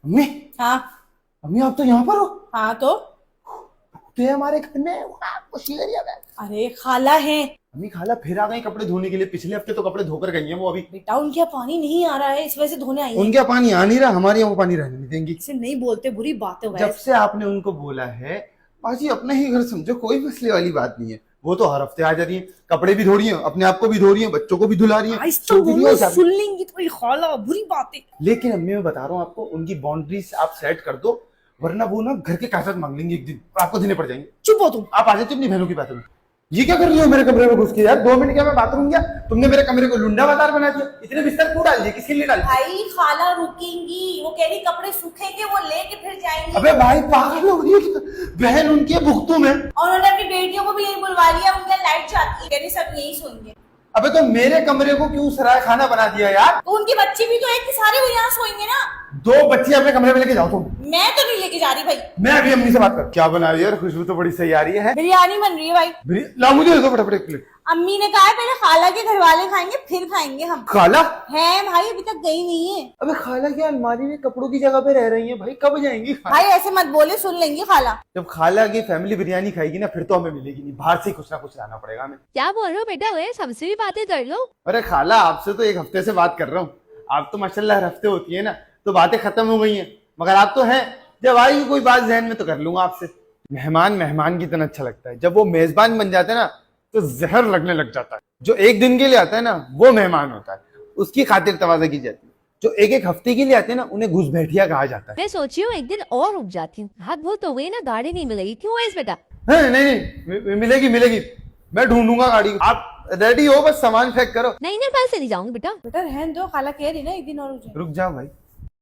अम्मी, हाँ अम्मी आप तो यहाँ पर हो? हाँ तो ये हमारे घर में उसी एरिया में। अरे खाला है अम्मी खाला फिर आ गई कपड़े धोने के लिए। पिछले हफ्ते तो कपड़े धोकर गई हैं वो अभी। बेटा, उनके यहाँ पानी नहीं आ रहा है, इस वजह से धोने आई है। उनके यहाँ पानी आ नहीं रहा, हमारे यहाँ वो पानी रहने नहीं देंगी। इसे नहीं बोलते, बुरी बात है जब वैसे। से आपने उनको बोला है पाजी अपना ही घर समझो, कोई मसले वाली बात नहीं है। वो तो हर हफ्ते आ जाती है, कपड़े भी धो रही हैं, अपने आप को भी धो रही हैं, बच्चों को भी धुला रही हैं। आज तो दोनों सुन लेंगी तो खाला बुरी बात है। लेकिन अम्मी मैं बता रहा हूँ आपको, उनकी बाउंड्रीज आप सेट कर दो, वरना वो ना घर के कागजात मांग लेंगे एक दिन, आपको देने पड़ जाएंगे। चुप हो तुम। आप आ जाते अपनी बहनों की बातों में। ये क्या कर रही हो मेरे कमरे में घुस के यार? 2 मिनट क्या मैं बाथरूम गया, तुमने मेरे कमरे को लुंडा बाजार बना दिया। इतने बिस्तर क्यों डाल दिए, किसके लिए डाल दिए? भाई खाला रुकेंगी, वो कह रही कपड़े सूखेंगे वो लेके फिर जाएंगी। अबे भाई पागल हो रही है क्या? बहन उनकी है भुगतू में। और उन्होंने अपनी बेटियों को भी यही बुलवा लिया, उनका लाइट जाती है, कह रही सब यही सोएंगे। अबे तो मेरे कमरे को क्यों सराय खाना बना दिया यार? तो उनके बच्चे भी तो है कि सारे वो यहाँ सोएंगे ना। 2 बच्चे अपने कमरे में लेके जाओ तुम। मैं तो नहीं लेके जा रही भाई। मैं अभी अम्मी से बात कर। क्या बना रही है यार? खुशबू तो बड़ी सही आ रही है। बिरयानी बन रही है भाई। ला मुझे दे दो फटाफट एक प्लेट। अम्मी ने कहा है पहले खाला के घर वाले खाएंगे फिर खाएंगे हम। खाला? है भाई, अभी तक गई नहीं है। अबे खाला क्या अलमारी में कपड़ों की जगह पे रह रही है भाई, कब जाएंगी? भाई ऐसे मत बोले, सुन लेंगी खाला। जब खाला की फैमिली बिरयानी खाएगी ना, फिर तो हमें मिलेगी नहीं, बाहर से ही कुछ ना कुछ लाना पड़ेगा हमें। क्या बोल रहे हो बेटा? वे सबसे भी बातें कर लो। अरे खाला आपसे तो 1 हफ्ते से बात कर रहा हूँ। आप तो माशाल्लाह हर हफ्ते होती है ना, तो बातें खत्म हो गई हैं। मगर आप तो हैं, जब आएगी कोई बात जहन में तो कर लूंगा आपसे। मेहमान मेहमान की तरह अच्छा लगता है, जब वो मेजबान बन जाते हैं ना तो जहर लगने लग जाता है। जो 1 दिन के लिए आता है ना वो मेहमान होता है, उसकी खातिर तवाज़ा की जाती है। जो 1-1 हफ्ते के लिए आते हैं ना उन्हें घुसबैठिया कहा जाता है। मैं सोची हूँ एक दिन और रुक जाती हूँ, हाथ बहुत तो हुए ना, गाड़ी नहीं मिलेगी। क्यों है इस बेटा? नहीं नहीं मिलेगी मिलेगी, मैं ढूंढूंगा गाड़ी। आप रेडी हो, बस सामान पैक करो। नहीं नहीं, पैसे नहीं जाऊंगी बेटा। बेटा रहने दो, खाला कह रही ना एक दिन और रुक जाए। रुक जाओ भाई।